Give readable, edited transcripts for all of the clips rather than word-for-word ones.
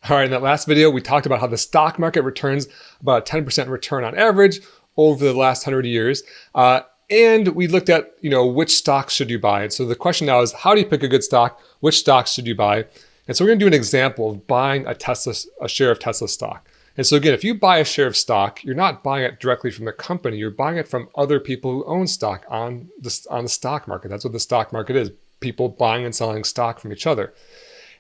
All right, in that last video, we talked about how the stock market returns about a 10% return on average over the last 100 years. And we looked at, which stocks should you buy? And so the question now is, how do you pick a good stock? Which stocks should you buy? And so we're gonna do an example of buying a share of Tesla stock. And so again, if you buy a share of stock, you're not buying it directly from the company, you're buying it from other people who own stock on the stock market. That's what the stock market is, people buying and selling stock from each other.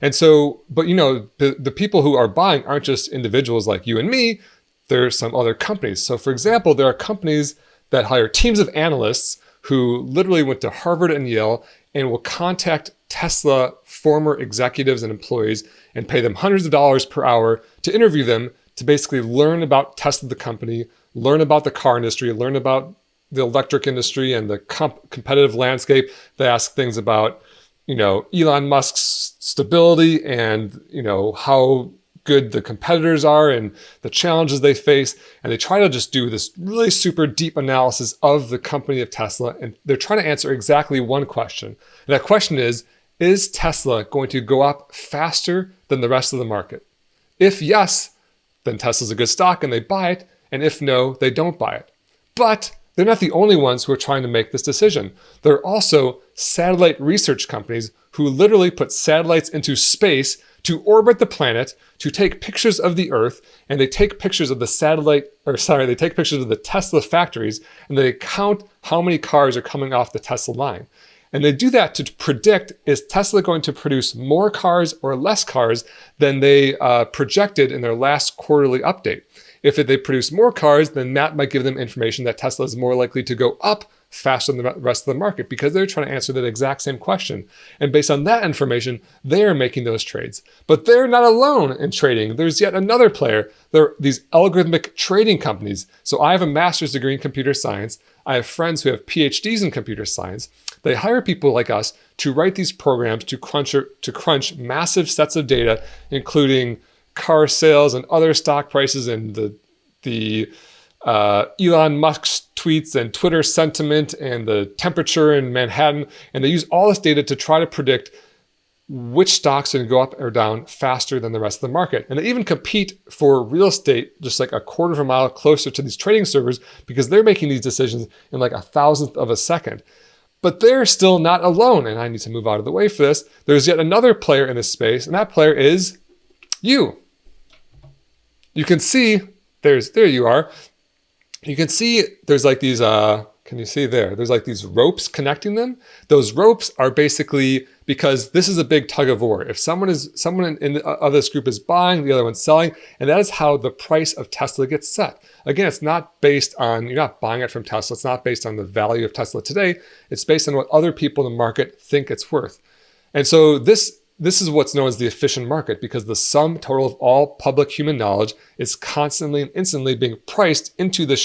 And so, but the people who are buying aren't just individuals like you and me, there's some other companies. So for example, there are companies that hire teams of analysts who literally went to Harvard and Yale and will contact Tesla former executives and employees and pay them hundreds of dollars per hour to interview them to basically learn about Tesla, the company, learn about the car industry, learn about the electric industry and the competitive landscape. They ask things about, Elon Musk's stability and, how good the competitors are and the challenges they face. And they try to just do this really super deep analysis of the company of Tesla. And they're trying to answer exactly one question. And that question is Tesla going to go up faster than the rest of the market? If yes, then Tesla's a good stock and they buy it. And if no, they don't buy it. But they're not the only ones who are trying to make this decision. There are also satellite research companies who literally put satellites into space to orbit the planet, to take pictures of the Earth, and they take pictures of they take pictures of the Tesla factories, and they count how many cars are coming off the Tesla line. And they do that to predict, is Tesla going to produce more cars or less cars than they projected in their last quarterly update? If they produce more cars, then that might give them information that Tesla is more likely to go up faster than the rest of the market because they're trying to answer that exact same question. And based on that information, they are making those trades. But they're not alone in trading. There's yet another player. There are these algorithmic trading companies. So I have a master's degree in computer science. I have friends who have PhDs in computer science. They hire people like us to write these programs to crunch massive sets of data, including car sales and other stock prices and the Elon Musk's tweets and Twitter sentiment and the temperature in Manhattan. And they use all this data to try to predict which stocks are going to go up or down faster than the rest of the market. And they even compete for real estate just like a quarter of a mile closer to these trading servers because they're making these decisions in like 1,000th of a second. But they're still not alone. And I need to move out of the way for this. There's yet another player in this space, and that player is you. You can see, there you are. You can see there's like these, can you see there? There's like these ropes connecting them. Those ropes are basically, because this is a big tug of war. If someone of this group is buying, the other one's selling, and that is how the price of Tesla gets set. Again, it's not based on, you're not buying it from Tesla. It's not based on the value of Tesla today. It's based on what other people in the market think it's worth. And so this is what's known as the efficient market because the sum total of all public human knowledge is constantly and instantly being priced into the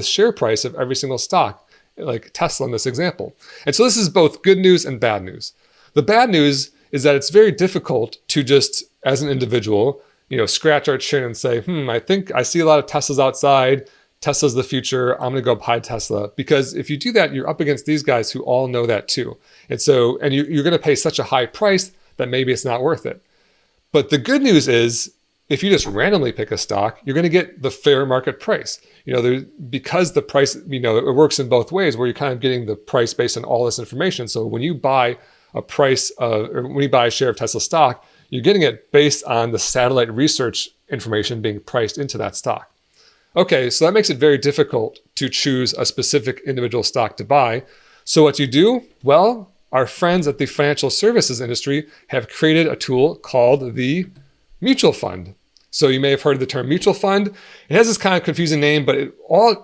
share price of every single stock, like Tesla in this example. And so this is both good news and bad news. The bad news is that it's very difficult to just, as an individual, scratch our chin and say, I think I see a lot of Teslas outside. Tesla's the future. I'm going to go buy Tesla. Because if you do that, you're up against these guys who all know that too. And so, and you're going to pay such a high price that maybe it's not worth it. But the good news is, if you just randomly pick a stock, you're going to get the fair market price. Because the price, it works in both ways where you're kind of getting the price based on all this information. So when you buy a share of Tesla stock, you're getting it based on the satellite research information being priced into that stock. Okay, so that makes it very difficult to choose a specific individual stock to buy. So what do you do? Well, our friends at the financial services industry have created a tool called the mutual fund. So you may have heard of the term mutual fund. It has this kind of confusing name, but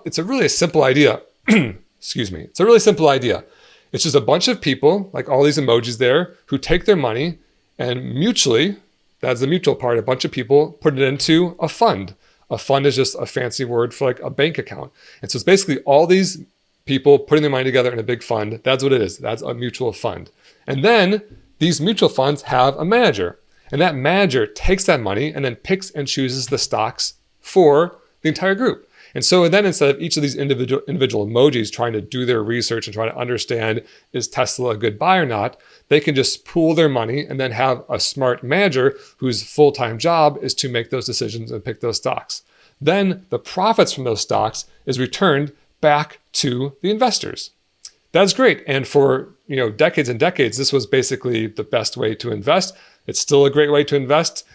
it's a really simple idea. Excuse me. It's a really simple idea. It's just a bunch of people, like all these emojis there, who take their money and mutually, that's the mutual part, a bunch of people put it into a fund. A fund is just a fancy word for like a bank account. And so it's basically all these people putting their money together in a big fund. That's what it is. That's a mutual fund. And then these mutual funds have a manager. And that manager takes that money and then picks and chooses the stocks for the entire group. And so then instead of each of these individual emojis trying to do their research and trying to understand, is Tesla a good buy or not, they can just pool their money and then have a smart manager whose full-time job is to make those decisions and pick those stocks. Then the profits from those stocks is returned back to the investors. That's great. And for decades and decades, this was basically the best way to invest. It's still a great way to invest.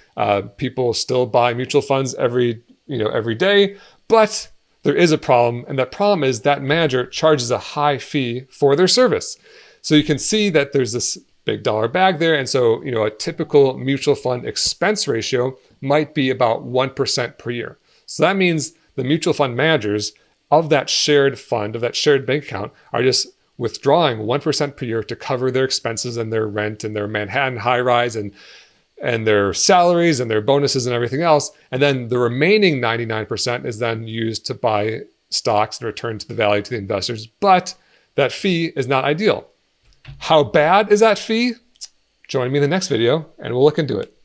People still buy mutual funds every day, but there is a problem. And that problem is that manager charges a high fee for their service. So you can see that there's this big dollar bag there. And so, a typical mutual fund expense ratio might be about 1% per year. So that means the mutual fund managers of that shared fund, of that shared bank account, are just withdrawing 1% per year to cover their expenses and their rent and their Manhattan high-rise and their salaries and their bonuses and everything else. And then the remaining 99% is then used to buy stocks and return to the value to the investors. But that fee is not ideal. How bad is that fee? Join me in the next video and we'll look into it.